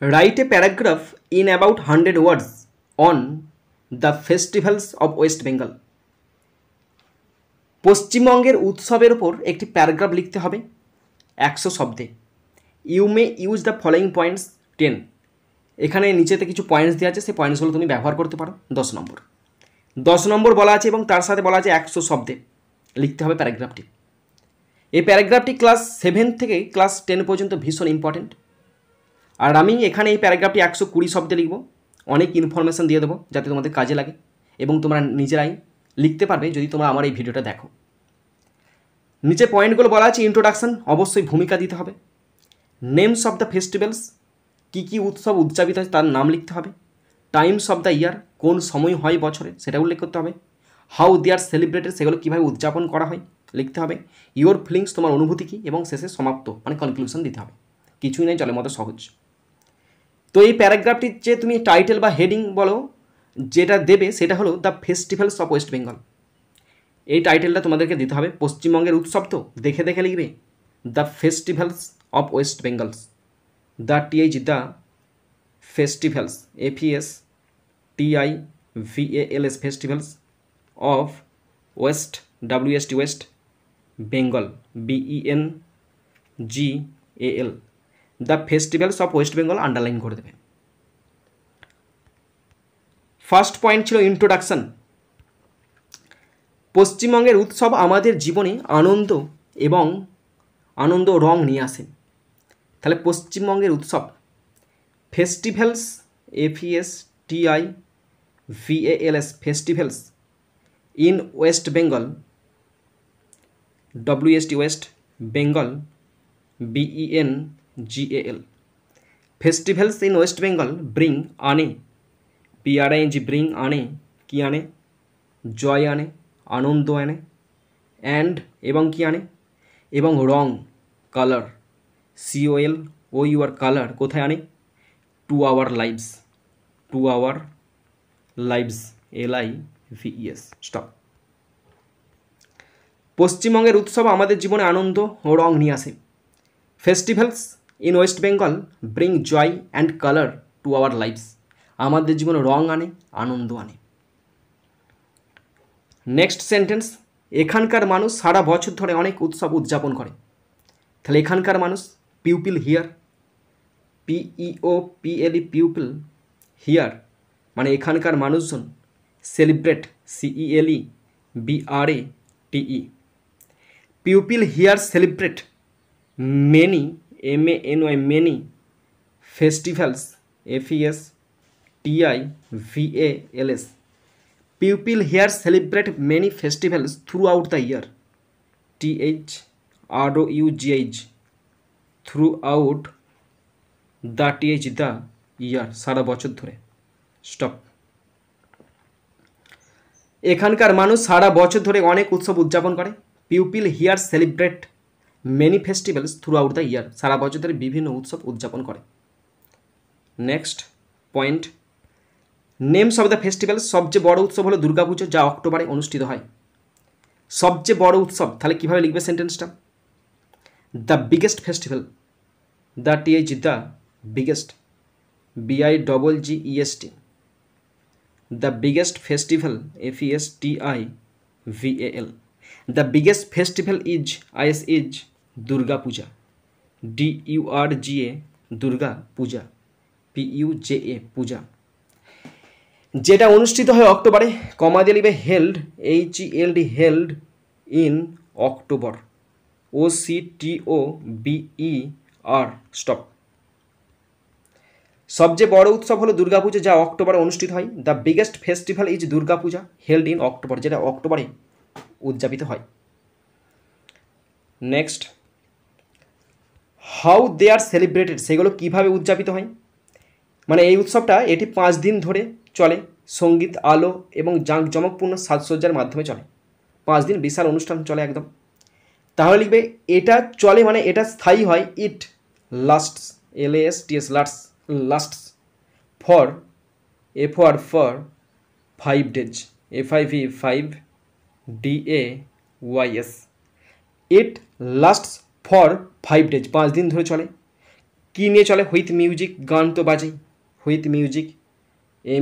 Write a paragraph in about 100 words on the festivals of West Bengal. পশ্চিমবঙ্গের উৎসবের ওপর একটি প্যারাগ্রাফ লিখতে হবে 100 শব্দে। You may use the following points 10। এখানে নিচেতে কিছু পয়েন্টস দেওয়া আছে, সেই পয়েন্টসগুলো তুমি ব্যবহার করতে পারো। 10 নম্বর বলা আছে এবং তার সাথে বলা আছে 100 শব্দে লিখতে হবে প্যারাগ্রাফটি। এই প্যারাগ্রাফটি ক্লাস 7 থেকে ক্লাস 10 পর্যন্ত ভীষণ ইম্পর্টেন্ট। আর আমি এখানে এই প্যারাগ্রাফটি 120 শব্দে লিখব, অনেক ইনফরমেশান দিয়ে দেবো যাতে তোমাদের কাজে লাগে এবং তোমরা নিজেরাই লিখতে পারবে যদি তোমরা আমার এই ভিডিওটা দেখো। নিচে পয়েন্টগুলো বলা আছে। ইন্ট্রোডাকশান, অবশ্যই ভূমিকা দিতে হবে। নেমস অফ দ্য ফেস্টিভ্যালস, কী কী উৎসব উদযাপিত হয় তার নাম লিখতে হবে। টাইমস অফ দ্য ইয়ার, কোন সময় হয় বছরে সেটা উল্লেখ করতে হবে। হাউ দে আর সেলিব্রেটেড, সেগুলো কীভাবে উদযাপন করা হয় লিখতে হবে। ইয়োর ফিলিংস, তোমার অনুভূতি কী, এবং শেষে সমাপ্ত মানে কনক্লুশন দিতে হবে। কিছুই নেই, জলের মতো সহজ। তো এই প্যারাগ্রাফটির যে তুমি টাইটেল বা হেডিং বলো যেটা দেবে সেটা হলো the festivals of West Bengal. এই টাইটেলটা তোমাদেরকে দিতে হবে। পশ্চিমবঙ্গের উৎসব তো দেখে দেখে লিখবে the festivals of West Bengal's. The the festivals FESTIVALS festivals of West WEST West Bengal BENGAL। The festivals of West Bengal underline করে দেবে। ফার্স্ট পয়েন্ট ছিল ইন্ট্রোডাকশান। পশ্চিমবঙ্গের উৎসব আমাদের জীবনে আনন্দ রং নিয়ে আসে। তাহলে পশ্চিমবঙ্গের উৎসব festivals FESTIVALS festivals in West Bengal WEST West Bengal BENGAL। Festivals in West Bengal bring আনে BRING আনে, কি আনে? জয় আনে, আনন্দ আনে, অ্যান্ড এবং কি আনে? এবং রং কালার COLOUR কালার কোথায় আনে? To our lives LIVES stop. পশ্চিমবঙ্গের উৎসব আমাদের জীবনে আনন্দ ও রং নিয়ে আসে। Festivals in West Bengal bring joy and colour to our lives, আমাদের জীবনে রং আনে, আনন্দ আনে। নেক্সট সেন্টেন্স, এখানকার মানুষ সারা বছর ধরে অনেক উৎসব উদযাপন করে। তাহলে এখানকার মানুষ people here PEOPLE people here মানে এখানকার মানুষজন। Celebrate CELEBRATE people here celebrate many MANY many festivals FESTIVALS People here celebrate many festivals throughout the year. THROUGH throughout the year সারা বছর ধরে। স্টপ। এখানকার মানুষ সারা বছর ধরে অনেক উৎসব উদযাপন করে। People here celebrate many festivals throughout the year, সারা বছর ধরে বিভিন্ন উৎসব উদযাপন করে। Next point, names of the festivals, সবচেয়ে বড় উৎসব হলো দুর্গাপুজো যা অক্টোবরে অনুষ্ঠিত হয়। সবচেয়ে বড় উৎসব, তাহলে কীভাবে লিখবে সেন্টেন্সটা? The biggest festival, the biggest BIGGEST, the biggest festival FESTIVAL, the biggest festival is Durga Puja DURGA Durga Puja PUJA Puja, যেটা অনুষ্ঠিত হয় অক্টোবরে। কমা দিয়ে লিখবে held HELD in October OCTOBER stop. সবচেয়ে বড় উৎসব হলো দুর্গাপূজা যা অক্টোবরে অনুষ্ঠিত হয়। The biggest festival is Durga Puja held in October, যেটা অক্টোবরে উদযাপিত হয়। Next, how they are celebrated, সেগুলো কীভাবে উদযাপিত হয়। মানে এই উৎসবটা এটি 5 দিন ধরে চলে। সঙ্গীত, আলো এবং জাঁকজমকপূর্ণ সাজসজ্জার মাধ্যমে চলে। 5 দিন বিশাল অনুষ্ঠান চলে একদম। তাহলে লিখবে এটা চলে মানে এটা স্থায়ী হয়। It lasts lasts for for 5 days FIV DAYS। It lasts for 5 days, 5 দিন ধরে চলে। কী নিয়ে চলে? হুইথ মিউজিক, গান তো বাজেই, হুইথ মিউজিক,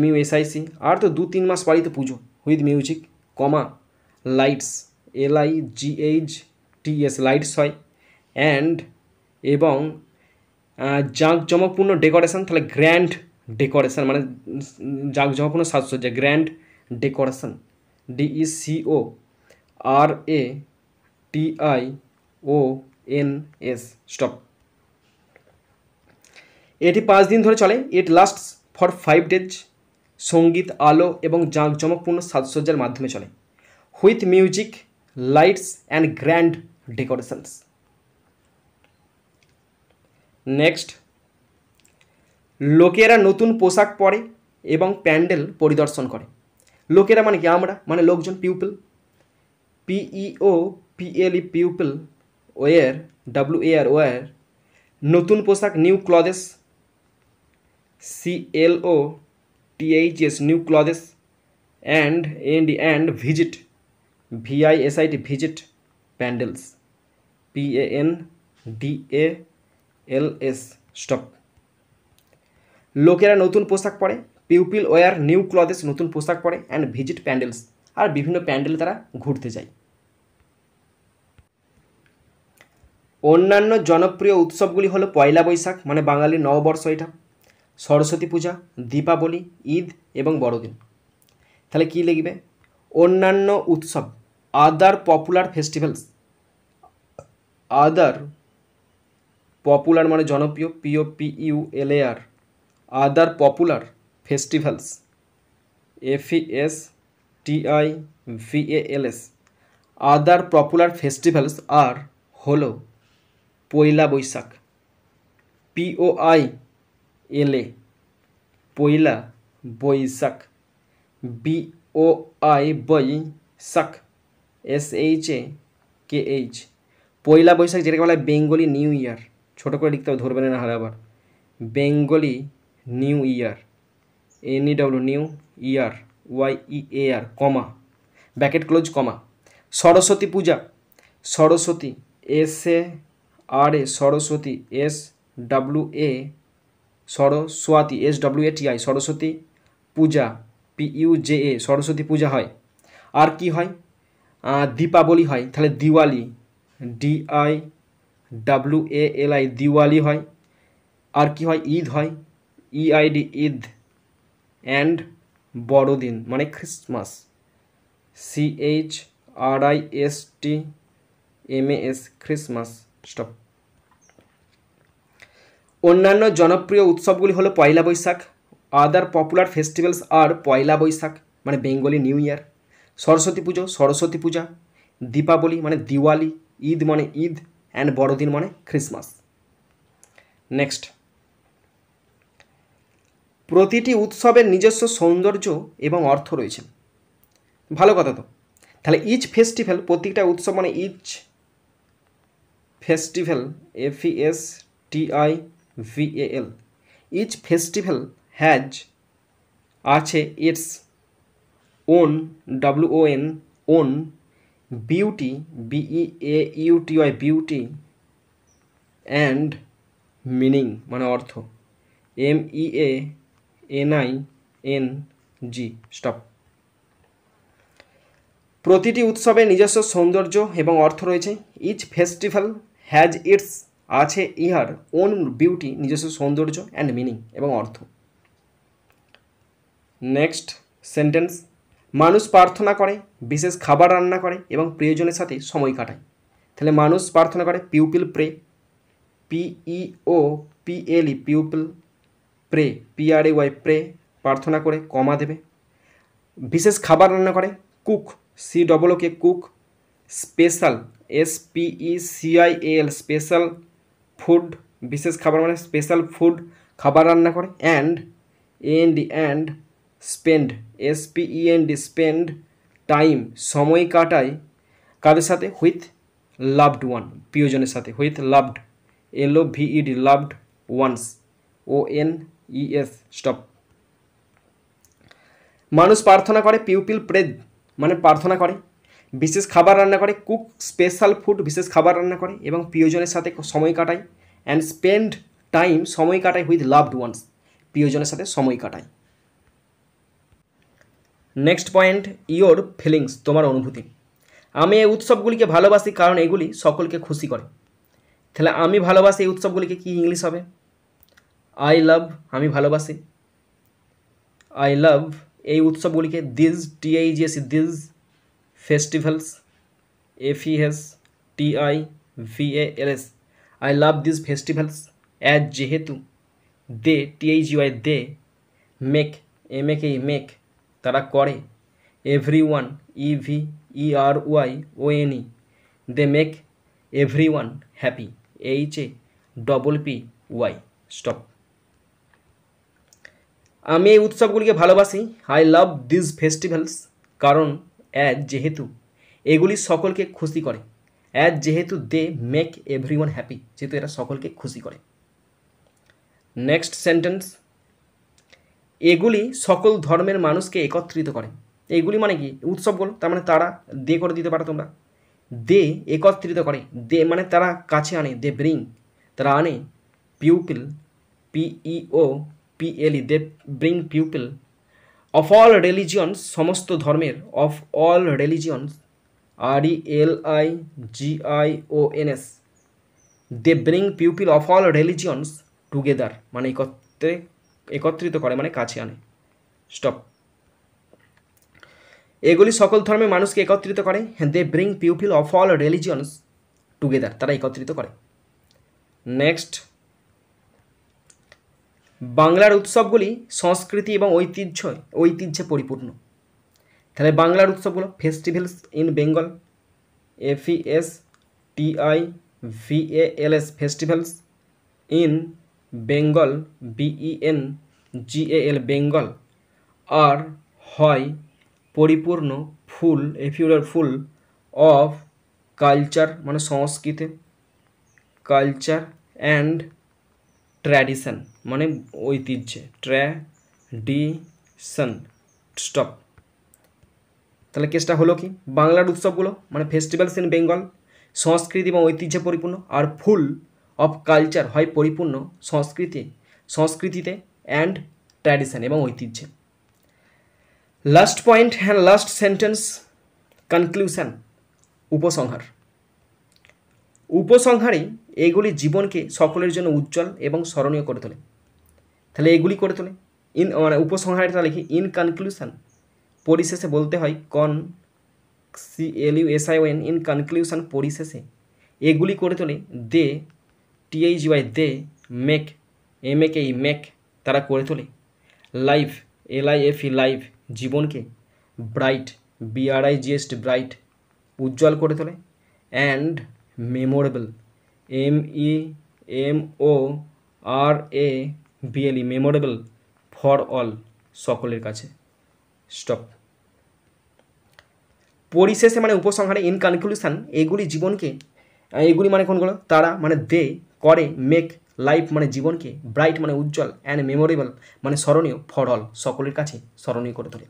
MUSIC। আর তো 2-3 মাস পরেই তো পুজো। With music, comma, lights, LIGHTS, lights হয়, অ্যান্ড এবং জাঁকজমকপূর্ণ ডেকোরেশন, তাহলে গ্র্যান্ড ডেকোরেশন, মানে জাঁকজমকপূর্ণ সাজসজ্জা, গ্র্যান্ড ডেকোরেশন, DECORATIONS, স্টপ। এটি 5 দিন ধরে চলে। ইট লাস্টস ফর 5 days। সঙ্গীত, আলো এবং জাঁকজমকপূর্ণ সাজসজ্জার মাধ্যমে চলে। With music, lights and grand decorations. Next, লোকেরা নতুন পোশাক পরে এবং প্যান্ডেল পরিদর্শন করে। লোকেরা মানে কি? আমরা, মানে লোকজন, people, PEOPLE, people, wear, WAR, wear, নতুন পোশাক, new clothes, CLOTHS, new clothes, and visit, VISIT, visit pandals, PANDALS, stop. লোকেরা নতুন পোশাক পরে, পিউপিল ওয়ার নিউ ক্লথেস, নতুন পোশাক পরে, অ্যান্ড ভিজিট প্যান্ডেলস, আর বিভিন্ন প্যান্ডেল তারা ঘুরতে যায়। অন্যান্য জনপ্রিয় উৎসবগুলি হলো পয়লা বৈশাখ, মানে বাঙালির নববর্ষ এটা, সরস্বতী পূজা, দীপাবলি, ঈদ এবং বড়দিন। তাহলে কী লিখবে? অন্যান্য উৎসব, আদার পপুলার ফেস্টিভ্যালস, আদার পপুলার মানে জনপ্রিয়, POPULAR, আদার পপুলার ফেস্টিভ্যালস, FESTIVALS, আদার পপুলার ফেস্টিভ্যালস আর হলো পয়লা বৈশাখ, POILA, পয়লা বৈশাখ, BOI, বৈশাখ, SHAKH, পয়লা বৈশাখ, যেটাকে বলা হয় বেঙ্গলি নিউ ইয়ার। ছোটো করে লিখতে হবে, ধরবেন না হারে আবার। Bengali new year, NEW, new year, YEAR, comma, bracket close, comma. Saraswati Puja, Saraswati, SARA, Saraswati, SWA, Saraswati, SWATI, Saraswati Puja, PUJA, Saraswati Puja হয়। আর কি হয়? দীপাবলি হয়, তাহলে দিওয়ালি, DIWALI, দিওয়ালি হয়। আর কি হয়? ঈদ হয়, EID, ঈদ, অ্যান্ড বড়দিন মানে খ্রিস্টমাস, CHRISTMAS, খ্রিস্টমাস, স্টপ। অন্যান্য জনপ্রিয় উৎসবগুলি হলো পয়লা বৈশাখ, আদার পপুলার ফেস্টিভ্যালস আর পয়লা বৈশাখ মানে বেঙ্গলি নিউ ইয়ার, সরস্বতী পুজো, সরস্বতী পূজা, দীপাবলি মানে দিওয়ালি, ঈদ মানে ঈদ, অ্যান্ড বড়দিন মানে খ্রিসমাস। নেক্সট, প্রতিটি উৎসবের নিজস্ব সৌন্দর্য এবং অর্থ রয়েছে। ভালো কথা তো। তাহলে ইচ ফেস্টিভ্যাল, প্রত্যেকটা উৎসব মানে each festival, FESTIVAL, each festival has, আছে, its own, WON, own, beauty, BEAUTY, beauty, and meaning মানে অর্থ, MEANING, স্টপ। প্রতিটি উৎসবে নিজস্ব সৌন্দর্য এবং অর্থ রয়েছে। ইচ ফেস্টিভ্যাল হ্যাজ ইটস, আছে ইহার, ওন বিউটি, নিজস্ব সৌন্দর্য, অ্যান্ড মিনিং এবং অর্থ। নেক্সট সেন্টেন্স, মানুষ প্রার্থনা করে, বিশেষ খাবার রান্না করে এবং প্রিয়জনের সাথে সময় কাটায়। তাহলে মানুষ প্রার্থনা করে, people pray, PEOPLE, people, pray, PRAY, pray, প্রার্থনা করে, কমা দেবে। বিশেষ খাবার রান্না করে, cook, COOK, cook, special, SPECIAL, special food, বিশেষ খাবার মানে স্পেশাল ফুড, খাবার রান্না করে, and spend, SPEND, spend time, সময় কাটায়, কাদের সাথে? হুইথ লাভড ওয়ান, প্রিয়জনের সাথে, with loved, LOVED, loved ones, ONES, stop. মানুষ প্রার্থনা করে, পিউপিল প্রে মানে প্রার্থনা করে, বিশেষ খাবার রান্না করে, কুক স্পেশাল ফুড, বিশেষ খাবার রান্না করে এবং প্রিয়জনের সাথে সময় কাটায়, অ্যান্ড স্পেন্ড টাইম সময় কাটায় উইথ লাভড ওয়ান্স, প্রিয়জনের সাথে সময় কাটায়। নেক্সট পয়েন্ট, ইয়োর ফিলিংস, তোমার অনুভূতি। আমি এই উৎসবগুলিকে ভালোবাসি কারণ এগুলি সকলকে খুশি করে। তাহলে আমি ভালোবাসি এই উৎসবগুলিকে কি ইংলিশ হবে? আই লাভ, আমি ভালোবাসি। আই লাভ এই উৎসবগুলিকে this, TIGS, this festivals, FESTIVALS, I love this festivals, as যেহেতু, they, TIGY, they, make, make, তারা করে, everyone, EVERYONE, they make everyone happy, HAPPY, stop. আমি এই উৎসবগুলিকে ভালোবাসি, আই লাভ দিস ফেস্টিভ্যালস, কারণ, অ্যাজ যেহেতু, এগুলি সকলকে খুশি করে, অ্যাজ যেহেতু, দে মেক এভরিওয়ান হ্যাপি, যেহেতু এরা সকলকে খুশি করে। নেক্সট সেন্টেন্স, এগুলি সকল ধর্মের মানুষকে একত্রিত করে। এইগুলি মানে কি? উৎসবগুলো, তার মানে তারা, দে করে দিতে পারো তোমরা, দে একত্রিত করে, দে মানে তারা কাছে আনে, দে ব্রিং, তারা আনে, people, PEOPLE, they bring people, of all religions, সমস্ত ধর্মের, of all religions, RELIGIONS, they bring people of all religions together, মানে একত্রিত করে মানে কাছে আনে, স্টপ। এগুলি সকল ধর্মের মানুষকে একত্রিত করে, they bring people of all religions together, তারা একত্রিত করে। নেক্সট, বাংলার উৎসবগুলি সংস্কৃতি এবং ঐতিহ্যে পরিপূর্ণ। তাহলে বাংলার উৎসবগুলো, festivals in Bengal, FESTIVALS, festivals in Bengal, BENGAL, Bengal, আর হয় পরিপূর্ণ, ফুল, ফুল, অফ কালচার মানে সংস্কৃতি, কালচার, অ্যান্ড ট্র্যাডিশন মানে ঐতিহ্যে, ট্র্যাডিশন, স্টপ। তাহলে কেসটা হলো কি? বাংলার উৎসবগুলো মানে ফেস্টিভ্যালস ইন বেঙ্গল, সংস্কৃতি এবং ঐতিহ্যে পরিপূর্ণ, আর ফুল অফ কালচার হয় পরিপূর্ণ সংস্কৃতিতে, অ্যান্ড ট্র্যাডিশন এবং ঐতিহ্যে। লাস্ট পয়েন্ট হ্যাঁ, লাস্ট সেন্টেন্স, কনক্লুশন, উপসংহার। উপসংহারে এগুলি জীবনকে সকলের জন্য উজ্জ্বল এবং স্মরণীয় করে তোলে। তাহলে এগুলি করে তোলে, মানে উপসংহারটা লিখি, ইন কনক্লুশন, পরিশেষে বলতে হয় CLUSION, ইন কনক্লুশন, পরিশেষে, এগুলি করে তোলে, they, TIGY, they make, MAKE, make, তারা করে তোলে, লাইফ, LIFE, লাইফ, জীবনকে, ব্রাইট, BRIGHT, ব্রাইট, উজ্জ্বল করে তোলে, and memorable, MEMORABLE, memorable, for all, সকলের কাছে, স্টপ। পরিশেষে মানে উপসংহারে, ইন কনক্লুশন, এগুলি জীবনকে, এগুলি মানে কোনগুলো? তারা মানে দে করে, মেক লাইফ মানে জীবনকে, ব্রাইট মানে উজ্জ্বল, অ্যান্ড মেমোরেবল মানে স্মরণীয়, ফর অল সকলের কাছে স্মরণীয় করে তোলে।